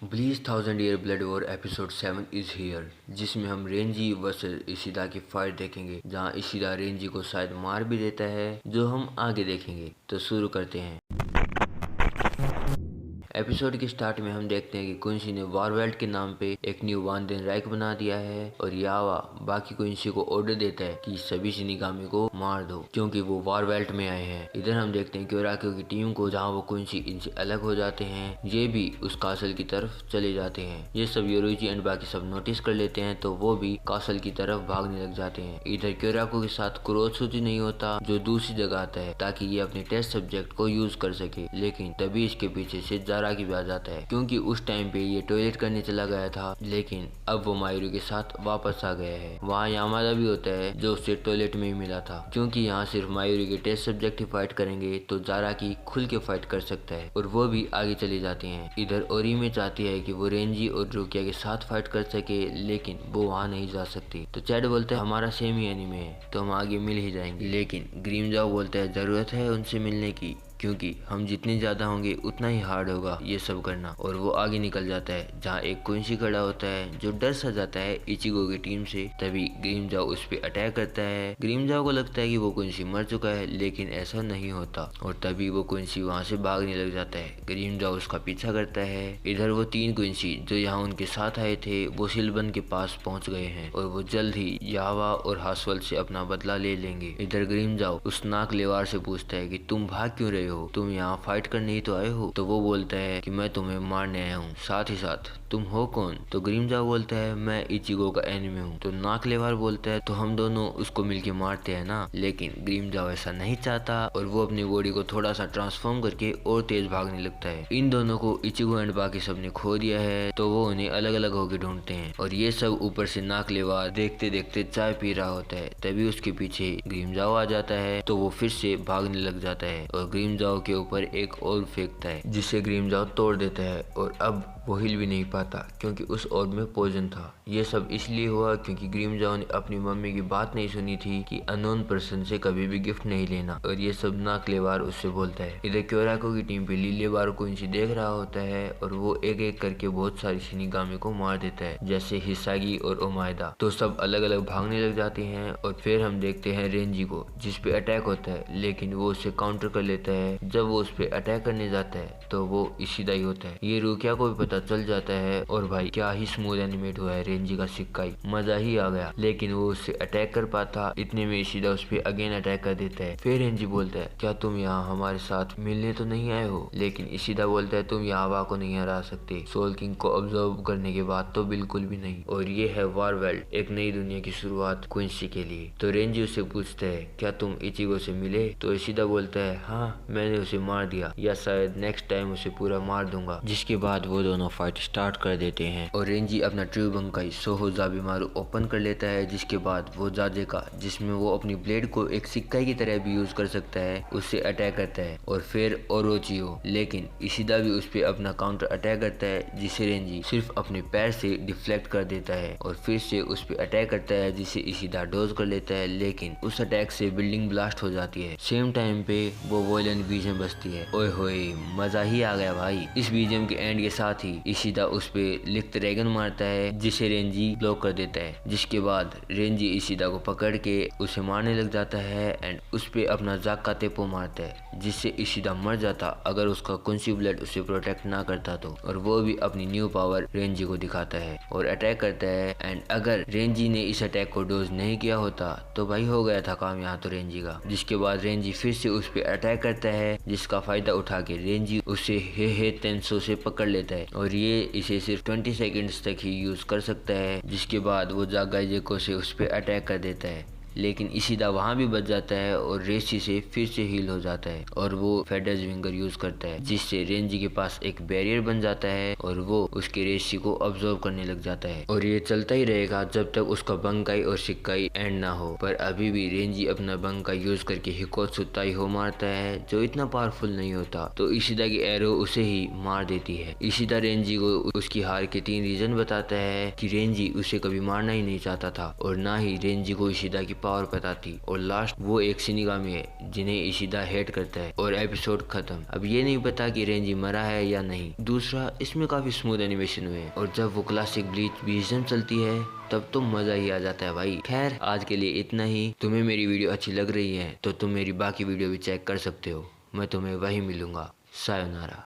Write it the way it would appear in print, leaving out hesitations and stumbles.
Bleach thousand year blood war episode 7 is here, जिसमें हम Renzi versus इशिदा की fight देखेंगे, जहां इशिदा रेंजी को शायद मार भी देता है, जो हम आगे देखेंगे। तो शुरू करते हैं। एपिसोड के स्टार्ट में हम देखते हैं कि कुंसी ने वारवेल्ट के नाम पे एक न्यू वानदेन राइक बना दिया है और यावा बाकी कुंसी को ऑर्डर देता है कि सभी शिनिगामी को मार दो, क्योंकि वो वारवेल्ट में आए हैं। इधर हम देखते हैं क्योराक्यो की टीम को, जहाँ वो कुंसी इनसे अलग हो जाते हैं। ये भी उस कासल की तरफ चले जाते हैं। ये सब योरुइची एंड बाकी सब नोटिस कर लेते हैं, तो वो भी कासल की तरफ भागने लग जाते हैं। इधर क्योराक्यो के साथ कुरोत्सुची नहीं होता, जो दूसरी जगह आता है ताकि ये अपने टेस्ट सब्जेक्ट को यूज कर सके, लेकिन तभी इसके पीछे से जारागी भी आ जाता है, क्योंकि उस टाइम पे ये टॉयलेट करने चला गया था, लेकिन अब वो मायूरी के साथ वापस आ गया है। वहाँ यामादा भी होता है, जो उससे टॉयलेट में ही मिला था, क्योंकि यहाँ सिर्फ मायूरी के टेस्ट सब्जेक्ट ही फाइट करेंगे तो जारागी खुल के फाइट कर सकता है, और वो भी आगे चले जाते हैं। इधर ओरिमे चाहती है कि वो रेंजी और रुकिया के साथ फाइट कर सके, लेकिन वो वहाँ नहीं जा सकती। तो चैड बोलता है हमारा सेम ही एनिमे है, तो हम आगे मिल ही जाएंगे, लेकिन ग्रीमजाओ बोलता है जरूरत है उनसे मिलने की, क्योंकि हम जितने ज्यादा होंगे उतना ही हार्ड होगा ये सब करना। और वो आगे निकल जाता है, जहाँ एक कुंसी खड़ा होता है जो डर सा जाता है इचिगो की टीम से। तभी ग्रीमजाओ उस पर अटैक करता है। ग्रीमजाओ को लगता है कि वो कुंसी मर चुका है, लेकिन ऐसा नहीं होता, और तभी वो कुंसी वहाँ से भागने लग जाता है। ग्रीमजाओ उसका पीछा करता है। इधर वो तीन कुंसी जो यहाँ उनके साथ आए थे, वो सिलबन के पास पहुँच गए हैं, और वो जल्द ही यावा और हासवल से अपना बदला ले लेंगे। इधर ग्रीमजाओ उस नाक लेवार से पूछता है कि तुम भाग क्यों रहे हो, तुम यहाँ फाइट करने ही तो आए हो। तो वो बोलता है कि मैं तुम्हें मारने आया हूँ, साथ ही साथ तुम हो कौन। तो ग्रीमजाओ बोलता है मैं इचिगो का एनिमी हूँ। तो नाकलेवार बोलता है तो हम दोनों उसको मिलके मारते हैं ना, लेकिन ग्रीमजाओ ऐसा नहीं चाहता, और वो अपनी बॉडी को थोड़ा सा ट्रांसफॉर्म करके और तेज भागने लगता है। इन दोनों को इचिगो एंड बाकी सब ने खो दिया है, तो वो उन्हें अलग अलग होकर ढूंढते हैं, और ये सब ऊपर से नाकलेवार देखते देखते चाय पी रहा होता है। तभी उसके पीछे ग्रीमजाओ आ जाता है, तो वो फिर से भागने लग जाता है, और ग्रीमजाओ के ऊपर एक ऑर्ब फेंकता है, जिसे ग्रीमजाओ तोड़ देता है, और अब वो हिल भी नहीं पाता, क्योंकि उस ऑर्ब में पॉइजन था। ये सब इसलिए हुआ क्योंकि ग्रीमजाओ ने अपनी मम्मी की बात नहीं सुनी थी कि अननोन पर्सन से कभी भी गिफ्ट नहीं लेना, और ये सब नाकलेवार उससे बोलता है। इधर क्योराको की टीम पे लीलेवार को इनसे देख रहा होता है, और वो एक एक करके बहुत सारी शिनिगामी को मार देता है, जैसे हिसागी और ओमायदा। तो सब अलग अलग भागने लग जाते हैं, और फिर हम देखते हैं रेंजी को, जिसपे अटैक होता है, लेकिन वो उससे काउंटर कर लेता है। जब वो उस पे अटैक करने जाता है तो वो इशिदा ही होता है। ये रुकिया को भी पता चल जाता है, और भाई क्या ही स्मूथ एनिमेट हुआ है रेंजी का सिक्काई, मजा ही आ गया। लेकिन वो उससे अटैक कर पाता, इतने में इशिदा उस पे अगेन अटैक कर देता है। फिर रेंजी बोलता है क्या तुम यहाँ हमारे साथ मिलने तो नहीं आए हो, लेकिन इशिदा बोलता है तुम यावा को नहीं हरा सकते, सोल किंग को ऑब्जर्व करने के बाद तो बिल्कुल भी नहीं। और ये है वारवेल्ट, एक नई दुनिया की शुरुआत क्विंसी के लिए। तो रेंजी उससे पूछता है क्या तुम इचिगो से मिले। तो इशिदा बोलता है हाँ, मैंने उसे मार दिया, या शायद नेक्स्ट टाइम उसे पूरा मार दूंगा। जिसके बाद वो दोनों फाइट स्टार्ट कर देते हैं, और रेंजी अपना ट्रू बंकाई सोहो जाबिमारू ओपन कर लेता है। जिसके बाद वो जाजे का, जिसमें वो अपनी ब्लेड को एक सिक्का की तरह भी यूज कर सकता है, उससे अटैक करता है। और फिर ओरोचियो, लेकिन इशिदा भी उस पर अपना काउंटर अटैक करता है, जिसे रेंजी सिर्फ अपने पैर से डिफ्लेक्ट कर देता है, और फिर से उस पर अटैक करता है, जिसे इशिदा डोज कर लेता है, लेकिन उस अटैक से बिल्डिंग ब्लास्ट हो जाती है। सेम टाइम पे वो वॉयलेंट बीजेम बजती है। ओए होए, मजा ही आ गया भाई। इस बीजेम के एंड के साथ ही इशिदा उस पे लिख्त ड्रैगन मारता है, जिसे रेंजी ब्लॉक कर देता है। जिसके बाद रेंजी इशिदा को पकड़ के उसे मारने लग जाता है, एंड उस पे अपना जाका तेपो मारता है, जिससे इशिदा मर जाता अगर उसका कुंसी ब्लड उसे प्रोटेक्ट ना करता तो। और वो भी अपनी न्यू पावर रेंजी को दिखाता है और अटैक करता है, एंड अगर रेंजी ने इस अटैक को डोज नहीं किया होता तो भाई हो गया था काम यहाँ तो रेंजी का। जिसके बाद रेंजी फिर से उस पे अटैक करता है, जिसका फायदा उठा के रेंजी उसे हे तेंसो से पकड़ लेता है, और ये इसे सिर्फ 20 सेकंड्स तक ही यूज कर सकता है। जिसके बाद वो जागाइजेको से उस पे अटैक कर देता है, लेकिन इशिदा वहाँ भी बच जाता है, और रेंजी से फिर से हील हो जाता है, और वो फेडर्स विंगर यूज करता है, जिससे रेंजी के पास एक बैरियर बन जाता है, और वो उसके रेंजी को ऑब्जर्व करने लग जाता है। और ये चलता ही रहेगा जब तक उसका बंकाई और सिक्काई एंड ना हो। पर अभी भी रेंजी अपना बंकाई यूज करके हिकोत्सु ताइहो मारता है, जो इतना पावरफुल नहीं होता, तो इशिदा की एरो उसे ही मार देती है। इशिदा रेंजी को उसकी हार के 3 रीजन बताता है कि रेंजी उसे कभी मारना ही नहीं चाहता था, और ना ही रेंजी को इशिदा की पावर बताती और लास्ट वो एक शिनिगामी है जिन्हें इशिदा हेट करता है और एपिसोड खत्म। अब ये नहीं पता कि रेंजी मरा है या नहीं। दूसरा, इसमें काफी स्मूथ एनिमेशन हुए हैं और जब वो क्लासिक ब्लीच बीजीएम चलती है तब तो मजा ही आ जाता है भाई। खैर आज के लिए इतना ही। तुम्हें मेरी वीडियो अच्छी लग रही है तो तुम मेरी बाकी वीडियो भी चेक कर सकते हो। मैं तुम्हें वहीं मिलूंगा। सायोनारा।